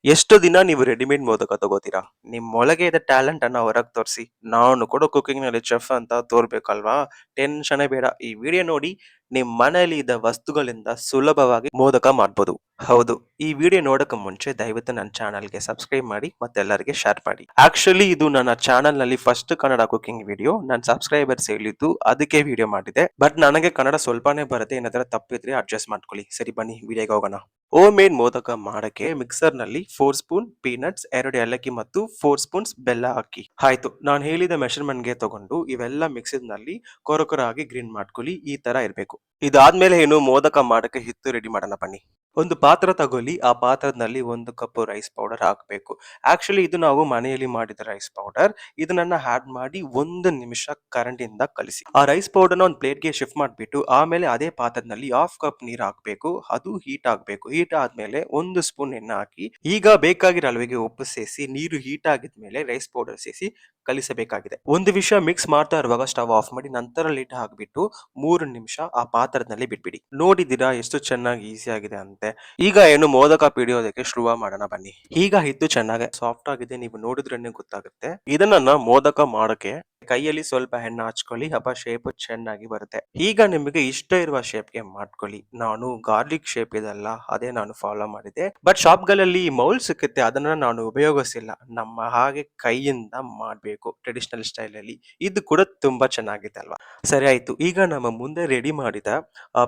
ಎಷ್ಟು ದಿನ ನೀವು ರೆಡಿಮೇಡ್ ಮೋದಕ ತಗೋತೀರಾ? ನಿಮ್ಮೊಳಗೆ ಇದ್ದ ಟ್ಯಾಲೆಂಟ್ ಅನ್ನ ಹೊರಗೆ ತೋರಿಸಿ. ನಾನು ಕೂಡ ಕುಕಿಂಗ್‌ನಲ್ಲಿ ಚೆಫ್ ಅಂತ ತೋರ್ಬೇಕಲ್ವಾ? ಟೆನ್ಷನೇ ಬೇಡ. ಈ ವಿಡಿಯೋ ನೋಡಿ ನಿಮ್ ಮನೆಯಲ್ಲಿ ಇದ್ದ ವಸ್ತುಗಳಿಂದ ಸುಲಭವಾಗಿ ಮೋದಕ ಮಾಡ್ಬೋದು. ಹೌದು. ಈ ವಿಡಿಯೋ ನೋಡೋಕೆ ಮುಂಚೆ ದಯವಿಟ್ಟು ನನ್ನ ಚಾನಲ್‌ಗೆ ಸಬ್ಸ್ಕ್ರೈಬ್ ಮಾಡಿ ಮತ್ತೆ ಎಲ್ಲರಿಗೆ ಶೇರ್ ಮಾಡಿ. ಆಕ್ಚುಲಿ ಇದು ನನ್ನ ಚಾನಲ್‌ನಲ್ಲಿ ಫಸ್ಟ್ ಕನ್ನಡ ಕುಕಿಂಗ್ ವಿಡಿಯೋ. ನನ್ನ ಸಬ್ಸ್ಕ್ರೈಬರ್ಸ್ ಹೇಳಿದ್ದು ಅದಕ್ಕೆ ವಿಡಿಯೋ ಮಾಡಿದೆ. ಬಟ್ ನನಗೆ ಕನ್ನಡ ಸ್ವಲ್ಪನೇ ಬರುತ್ತೆ. ಏನಾದರೂ ತಪ್ಪಿದ್ರೆ ಅಡ್ಜಸ್ಟ್ ಮಾಡ್ಕೊಳ್ಳಿ. ಸರಿ ಬನ್ನಿ ವಿಡಿಯೋಗೆ ಹೋಗೋಣ. ಹೋಮ್ ಮೇಡ್ ಮೋದಕ ಮಾಡಕ್ಕೆ ಮಿಕ್ಸರ್‌ನಲ್ಲಿ 4 ಸ್ಪೂನ್ ಪೀನಟ್ಸ್, 2 ಏಲಕ್ಕಿ ಮತ್ತು 4 ಸ್ಪೂನ್ಸ್ ಬೆಲ್ಲ ಹಾಕಿ. ಆಯ್ತು. ನಾನು ಹೇಳಿದ ಮೆಷರ್‌ಮೆಂಟ್‌ಗೆ ತಗೊಂಡು ಇವೆಲ್ಲ ಮಿಕ್ಸಿನಲ್ಲಿ ಕೊರಕೊರಾಗಿ ಗ್ರೈಂಡ್ ಮಾಡ್ಕೊಳ್ಳಿ. ಈ ತರ ಇರಬೇಕು. ಇದಾದ್ಮೇಲೆ ಏನು ಮೋದಕ ಮಾಡಕ್ಕೆ ಹಿಟ್ಟು ರೆಡಿ ಮಾಡೋಣ ಬನ್ನಿ. ಒಂದು ಪಾತ್ರ ತಗೊಳ್ಳಿ. ಆ ಪಾತ್ರದಲ್ಲಿ 1 ಕಪ್ ರೈಸ್ ಪೌಡರ್ ಹಾಕಬೇಕು. ಆಕ್ಚುಲಿ ಇದು ನಾವು ಮನೆಯಲ್ಲಿ ಮಾಡಿದ ರೈಸ್ ಪೌಡರ್. ಇದನ್ನ ಆಡ್ ಮಾಡಿ 1 ನಿಮಿಷ ಕರೆಂಟಿಂದ ಕಲಿಸಿ. ಆ ರೈಸ್ ಪೌಡರ್‌ನ ಒಂದು ಪ್ಲೇಟ್‌ಗೆ ಶಿಫ್ಟ್ ಮಾಡ್ಬಿಟ್ಟು ಆಮೇಲೆ ಅದೇ ಪಾತ್ರದಲ್ಲಿ ಹಾಫ್ ಕಪ್ ನೀರು ಹಾಕಬೇಕು. ಅದು ಹೀಟ್ ಆಗಬೇಕು. ಹೀಟ್ ಆದ್ಮೇಲೆ 1 ಸ್ಪೂನ್ ಎಣ್ಣೆ ಹಾಕಿ. ಈಗ ಬೇಕಾಗಿರೋ ಅಳವಿಗೆ ಉಪ್ಪು ಸೇರಿಸಿ ನೀರು ಹೀಟ್ ಆಗಿದ್ಮೇಲೆ ರೈಸ್ ಪೌಡರ್ ಸೇರಿಸಿ ಕಲಿಸಬೇಕಾಗಿದೆ. ಒಂದು ವಿಷಯ ಮಿಕ್ಸ್ ಮಾಡ್ತಾ ಇರುವಾಗ ಸ್ಟವ್ ಆಫ್ ಮಾಡಿ ನಂತರ ಲಿಡ್ ಹಾಕ್ಬಿಟ್ಟು 3 ನಿಮಿಷ ಆ ಪಾತ್ರದಲ್ಲಿ ಬಿಟ್ಬಿಡಿ. ನೋಡಿದ್ದೀರಾ ಎಷ್ಟು ಚೆನ್ನಾಗಿ ಈಸಿ ಆಗಿದೆ ಅಂತೆ. ಈಗ ಏನು ಮೋದಕ ಪಿಡಿಯೋದಕ್ಕೆ ಶುರು ಮಾಡೋಣ ಬನ್ನಿ. ಈಗ ಹಿಟ್ಟು ಚೆನ್ನಾಗಿ ಸಾಫ್ಟ್ ಆಗಿದೆ. ನೀವು ನೋಡಿದ್ರೇನೆ ಗೊತ್ತಾಗುತ್ತೆ. ಇದನ್ನ ಮೋದಕ ಮಾಡಕ್ಕೆ ಕೈಯಲ್ಲಿ ಸ್ವಲ್ಪ ಎಣ್ಣೆ ಹಚ್ಕೊಳ್ಳಿ. ಹಬ್ಬ ಶೇಪ್ ಚೆನ್ನಾಗಿ ಬರುತ್ತೆ. ಈಗ ನಿಮಗೆ ಇಷ್ಟ ಇರುವ ಶೇಪ್ಗೆ ಮಾಡ್ಕೊಳ್ಳಿ. ನಾನು ಗಾರ್ಲಿಕ್ ಶೇಪ್ ಇದೆಲ್ಲ ಅದೇ ನಾನು ಫಾಲೋ ಮಾಡಿದೆ. ಬಟ್ ಶಾಪ್‌ಗಳಲ್ಲಿ ಮೌಲ್ಡ್ ಸಿಕ್ಕುತ್ತೆ. ಅದನ್ನ ನಾನು ಉಪಯೋಗಿಸಿಲ್ಲ. ನಮ್ಮ ಹಾಗೆ ಕೈಯಿಂದ ಮಾಡಬೇಕು ಟ್ರೆಡಿಷನಲ್ ಸ್ಟೈಲಲ್ಲಿ. ಇದು ಕೂಡ ತುಂಬಾ ಚೆನ್ನಾಗಿದೆ ಅಲ್ವಾ? ಸರಿ ಆಯ್ತು. ಈಗ ನಮ್ಮ ಮುಂದೆ ರೆಡಿ ಮಾಡಿದ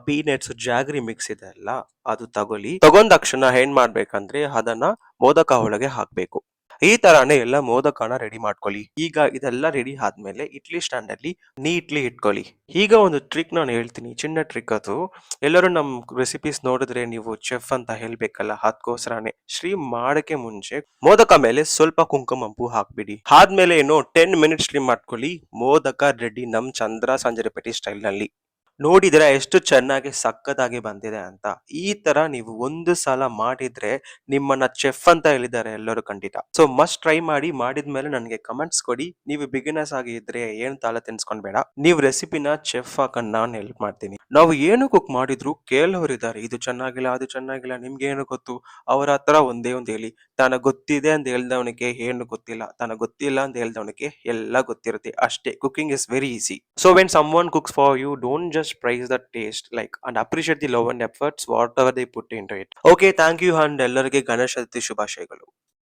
ಪೀನಟ್ಸ್, ಜಾಗರಿ ಮಿಕ್ಸ್ ಇದೆ ಅಲ್ಲ, ಅದು ತಗೊಳ್ಳಿ. ತಗೊಂಡಕ್ಷಣ ಏನ್ ಮಾಡ್ಬೇಕಂದ್ರೆ ಅದನ್ನ ಮೋದಕ ಒಳಗೆ ಹಾಕ್ಬೇಕು. ಈ ತರಾನೇ ಎಲ್ಲ ಮೋದಕನ ರೆಡಿ ಮಾಡ್ಕೊಳ್ಳಿ. ಈಗ ಇದೆಲ್ಲ ರೆಡಿ ಆದ್ಮೇಲೆ ಇಡ್ಲಿ ಸ್ಟ್ಯಾಂಡ್ ಅಲ್ಲಿ ನೀಟ್ಲಿ ಇಟ್ಕೊಳ್ಳಿ. ಈಗ ಒಂದು ಟ್ರಿಕ್ ನಾನು ಹೇಳ್ತೀನಿ. ಚಿನ್ನ ಟ್ರಿಕ್ ಅದು. ಎಲ್ಲರೂ ನಮ್ ರೆಸಿಪೀಸ್ ನೋಡಿದ್ರೆ ನೀವು ಚೆಫ್ ಅಂತ ಹೇಳ್ಬೇಕಲ್ಲ, ಅದಕ್ಕೋಸ್ಕರನೇ. ಮಾಡಕ್ಕೆ ಮುಂಚೆ ಮೋದಕ ಮೇಲೆ ಸ್ವಲ್ಪ ಕುಂಕುಮಂಪು ಹಾಕ್ಬಿಡಿ. ಆದ್ಮೇಲೆ ಏನು 10 ಮಿನಿಟ್ಸ್ ಸ್ಟ್ರೀಮ್ ಮಾಡ್ಕೊಳ್ಳಿ. ಮೋದಕ ರೆಡಿ ನಮ್ ಚಂದ್ರ ಸಂಜರಪೇಟೆ ಸ್ಟೈಲ್ ನಲ್ಲಿ. ನೋಡಿದ್ರೆ ಎಷ್ಟು ಚೆನ್ನಾಗಿ ಸಕ್ಕತ್ತಾಗಿ ಬಂದಿದೆ ಅಂತ. ಈ ತರ ನೀವು ಒಂದು ಸಲ ಮಾಡಿದ್ರೆ ನಿಮ್ಮನ್ನ ಚೆಫ್ ಅಂತ ಹೇಳಿದ್ದಾರೆ ಎಲ್ಲರೂ ಖಂಡಿತ. ಸೊ ಮಸ್ಟ್ ಟ್ರೈ ಮಾಡಿ. ಮಾಡಿದ್ಮೇಲೆ ನನಗೆ ಕಮೆಂಟ್ಸ್ ಕೊಡಿ. ನೀವು ಬಿಗಿನರ್ಸ್ ಆಗಿ ಇದ್ರೆ ಏನು ತಲೆ ತಿನ್ಸ್ಕೊಂಡ್ ಬೇಡ. ನೀವು ರೆಸಿಪಿನ ಚೆಫ್ ಹಾಕಂಡ್ ನಾನು ಹೆಲ್ಪ್ ಮಾಡ್ತೀನಿ. ನಾವು ಏನು ಕುಕ್ ಮಾಡಿದ್ರು ಕೇಳೋರಿದ್ದಾರೆ. ಇದು ಚೆನ್ನಾಗಿಲ್ಲ, ಅದು ಚೆನ್ನಾಗಿಲ್ಲ, ನಿಮ್ಗೆ ಏನು ಗೊತ್ತು? ಅವ್ರ ಹತ್ರ ಒಂದೇ ಒಂದು ಹೇಳಿ. ತನಗ್ ಗೊತ್ತಿದೆ ಅಂತ ಹೇಳ್ದವನಿಗೆ ಏನು ಗೊತ್ತಿಲ್ಲ. ತನಗ್ ಗೊತ್ತಿಲ್ಲ ಅಂತ ಹೇಳ್ದವನಿಗೆ ಎಲ್ಲ ಗೊತ್ತಿರುತ್ತೆ ಅಷ್ಟೇ. Cooking is very easy. So when someone cooks for you, don't just praise the taste, like, and appreciate the love and efforts whatever they put into it. Okay, thank you and ಎಲ್ಲರಿಗೆ ಗಣೇಶ ಚತುರ್ಥಿ ಶುಭಾಶಯಗಳು.